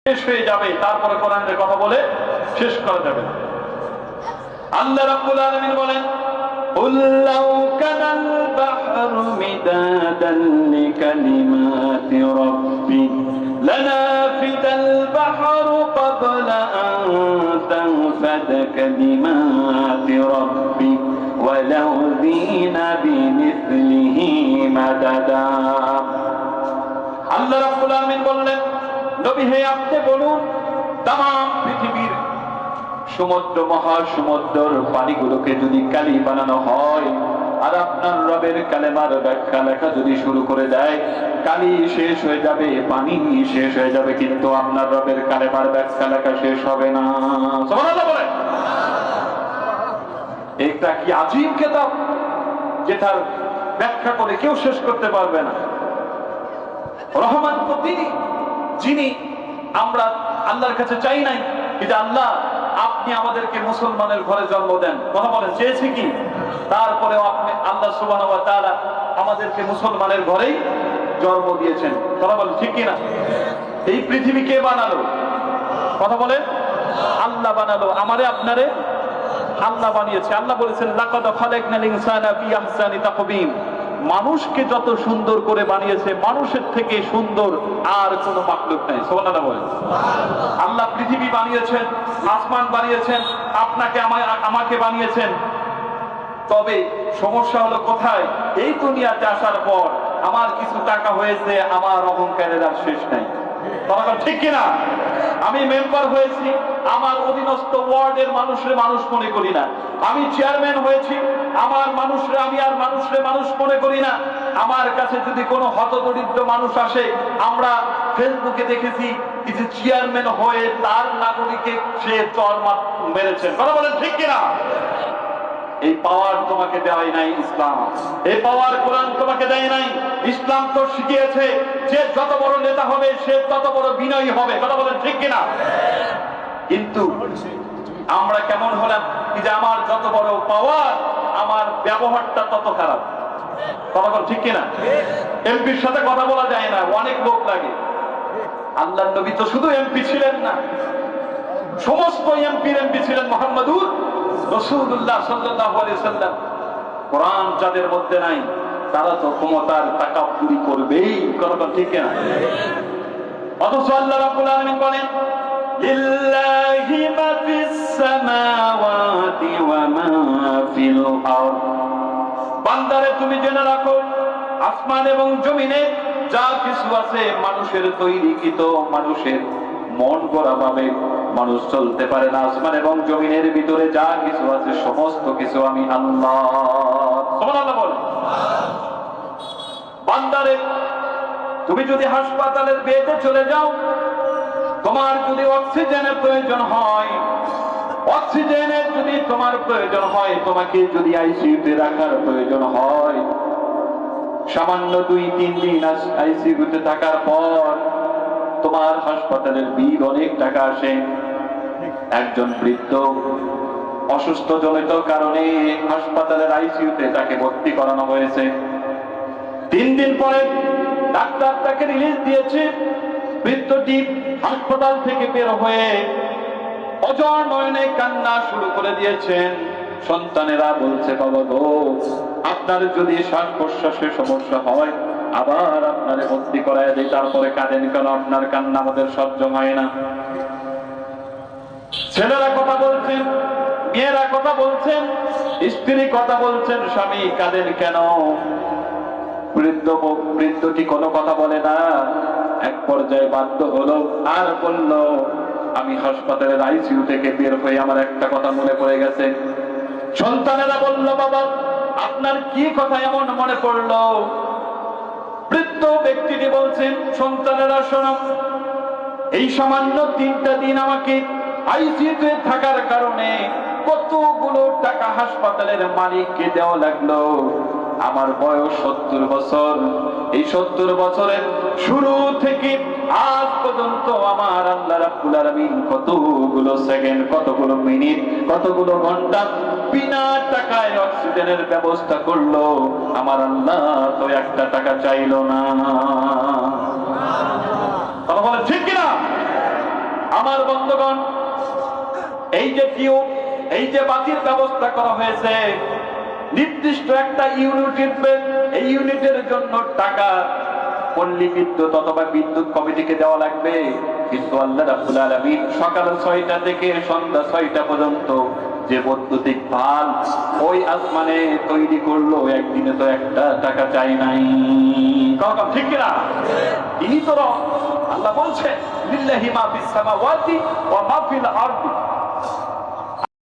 শেষ হয়ে যাবে, তারপরে কোরআনের কথা বলে শেষ করা যাবে না। আল্লাহ রাব্বুল আলামিন বলেন, قُل لَّوْ كَانَ الْبَحْرُ مِدَادًا لِّكَلِمَاتِ رَبِّي لَنَفِدَ الْبَحْرُ قَبْلَ أَن تَنفَدَ كَلِمَاتُ رَبِّي وَلَوْ جِئْنَا بِمِثْلِهِ مَدَدًا। আল্লাহ রাব্বুল আলামিন বললেন, নবী হে আপনি বলুন, তামাম পৃথিবীর সমুদ্র মহাসমুদ্রের পানিগুলোকে যদি কালি বানানো হয় আর আপনার রবের কালেমার ব্যাখ্যা লেখা যদি শুরু করে দেয়, কালি শেষ হয়ে যাবে, পানি শেষ হয়ে যাবে, কিন্তু আপনার রবের কালেমার ব্যাখ্যা লেখা শেষ হবে না। সুবহানাল্লাহ বলেন। এটা কি আজীব কিতাব, যেটার ব্যাখ্যা করে কেউ শেষ করতে পারবে না। রহমান তো তিনি, যিনি আমরা আল্লাহর কাছে চাই নাই যে আল্লাহ আপনি আমাদেরকে মুসলমানের ঘরে জন্ম দেন, কথা বলেন, চেয়েছি কি? তারপরেও আপনি আল্লাহ সুবহানাহু ওয়া তাআলা আমাদেরকে মুসলমানের ঘরেই জন্ম দিয়েছেন, কথা বলেন, ঠিক কি না? এই পৃথিবী কে বানালো? কথা বলেন, আল্লাহ বানালো। আমারে আপনারে আল্লাহ বানিয়েছে। আল্লাহ বলেছেন, লাকাদ খালাকনাল ইনসানা ফি আহসানি তাকওয়িম। মানুষকে যত সুন্দর করে বানিয়েছে, মানুষের থেকে সুন্দর আর কোনো মাখলুক নাই। সুবহানাল্লাহ বলেন। আল্লাহ পৃথিবী বানিয়েছেন, আসমান বানিয়েছেন, আপনাকে আমাকে বানিয়েছেন। তবে সমস্যা হলো কোথায়? এই দুনিয়াতে আসার পর আমার কিছু টাকা হয়েছে, আমার অহংকারের আর শেষ নাই, ঠিক কিনা? আমি মেম্বার হয়েছি, আমার অধীনস্থ ওয়ার্ডের মানুষরে মানুষ মনে করি না। আমি চেয়ারম্যান হয়েছি, আমার মানুষরে আমি আর মানুষরে মানুষ মনে করি না। আমার কাছে যদি কোনো হতদরিদ্র মানুষ আসে, আমরা ফেসবুকে দেখেছি কিছু চেয়ারম্যান হয়ে তার নাগরিককে সে চর মেরেছেন, কথা বলেন, ঠিক কিনা? এই পাওয়ার তোমাকে দেওয়াই নাই ইসলাম, এই পাওয়ার কোরআন তোমাকে দেয় নাই। ইসলাম তো শিখিয়েছে যে যত বড় নেতা হবে সে তত বড় বিনয়ী হবে, কথা বলেন, ঠিক কিনা? কিন্তু আমরা কেমন হলাম যে আমার যত বড় পাওয়ার আমার ব্যবহারটা তত খারাপ, কথা বলেন, ঠিক কিনা? এমপির সাথে কথা বলা যায় না, অনেক লোক লাগে। আল্লাহর নবী তো শুধু এমপি ছিলেন না, সমস্ত এমপি ছিলেন মুহাম্মদুর রাসূলুল্লাহ সাল্লাল্লাহু আলাইহি ওয়াসাল্লাম। কোরআন যাদের মধ্যে নাই তারা তো ক্ষমতার তাকাব্বুরি করবেই, কথা ঠিক না? অথচ আল্লাহ রাব্বুল আলামিন বলেন, লিল্লাহি মা ফিস সামাওয়াতি ওয়া মা ফিল আরদ। বান্দারে তুমি জেনে রাখো, আসমান এবং জমিনে যা কিছু আছে মানুষের তৈরিকৃত, মানুষের মন গড়া ভাবে মানুষ চলতে পারে না। আসমান এবং জমিনের ভিতরে যা কিছু আছে সমস্ত কিছু আমি আল্লাহ। সুবহানাল্লাহ বলেন। বান্দারে তুমি যদি হাসপাতালের বেডে চলে যাও, তোমার যদি অক্সিজেনের প্রয়োজন হয়, অক্সিজেনের যদি তোমার প্রয়োজন হয়, তোমাকে যদি আইসিইউতে রাখার প্রয়োজন হয়, সামান্য 2-3 দিন আইসিইউতে থাকার পর তোমার হাসপাতালের বিল অনেক টাকা আসে। একজন বৃদ্ধ অসুস্থ জনিত কারণে হাসপাতালের আইসিইউতে তাকে ভর্তি করানো হয়েছে। 3 দিন পরে ডাক্তার তাকে রিলিজ দিয়েছে। বৃদ্ধটি হাসপাতাল থেকে বের হয়ে অজর নয়নে কান্না শুরু করে দিয়েছেন। সন্তানেরা বলছে, বাবা গো, আপনার যদি শ্বাস প্রশ্বাসের সমস্যা হয় আবার আপনারে ভর্তি করায় দেয়, তারপরে কাঁদেন কেন? আপনার কান্না আমাদের সহ্য হয় না। ছেলেরা কথা বলছেন, মেয়েরা কথা বলছেন, স্ত্রী কথা বলছেন, স্বামী কাঁদেন কেন? বৃদ্ধটি কোনো কথা বলে না। এক পর্যায়ে বাধ্য হলো আর বলল, আমি হাসপাতালের আইসিইউ থেকে বের হয়ে আমার একটা কথা মনে পড়ে গেছে। সন্তানেরা বলল, বাবা আপনার কি কথা এমন মনে পড়লো? বৃদ্ধ ব্যক্তিটি বলছেন, সন্তানেরা শোনো, এই সামান্য 3টা দিন আমাকে আইসিইউতে থাকার কারণে কতগুলো টাকা হাসপাতালের মালিককে দেওয়া লাগলো। আমার বয়স 70 বছর। এই 70 বছরের শুরু থেকে আজ পর্যন্ত আমার আল্লাহ রাব্বুল আলামিন কতগুলো সেকেন্ড, কতগুলো মিনিট, কতগুলো ঘন্টা বিনা টাকায় অক্সিজেনের ব্যবস্থা করলো। আমার আল্লাহ তো একটা টাকা চাইলো না। কথা বলেন, ঠিক কিনা? আমার বন্ধুগণ, এই যে টিউব, এই যে বাতির ব্যবস্থা করা হয়েছে, নির্দিষ্ট একটা ইউনিট উঠবে, এই ইউনিটের জন্য টাকা পল্লী বিদ্যুৎ অথবা বিদ্যুৎ কমিটিকে দেওয়া লাগবে। কিন্তু আল্লাহ রাব্বুল আলামিন সকাল 6টা থেকে সন্ধ্যা 6টা পর্যন্ত যে বৈদ্যুতিক ভাল ওই আসমানে তৈরি করলো, একদিনে তো একটা টাকা চাই নাই। কখন ঠিক কিনা? ইনি তো আল্লাহ বলছে লিল্লাহি মা ফিস সামাওয়াতি ওয়া মা ফিল আরদি,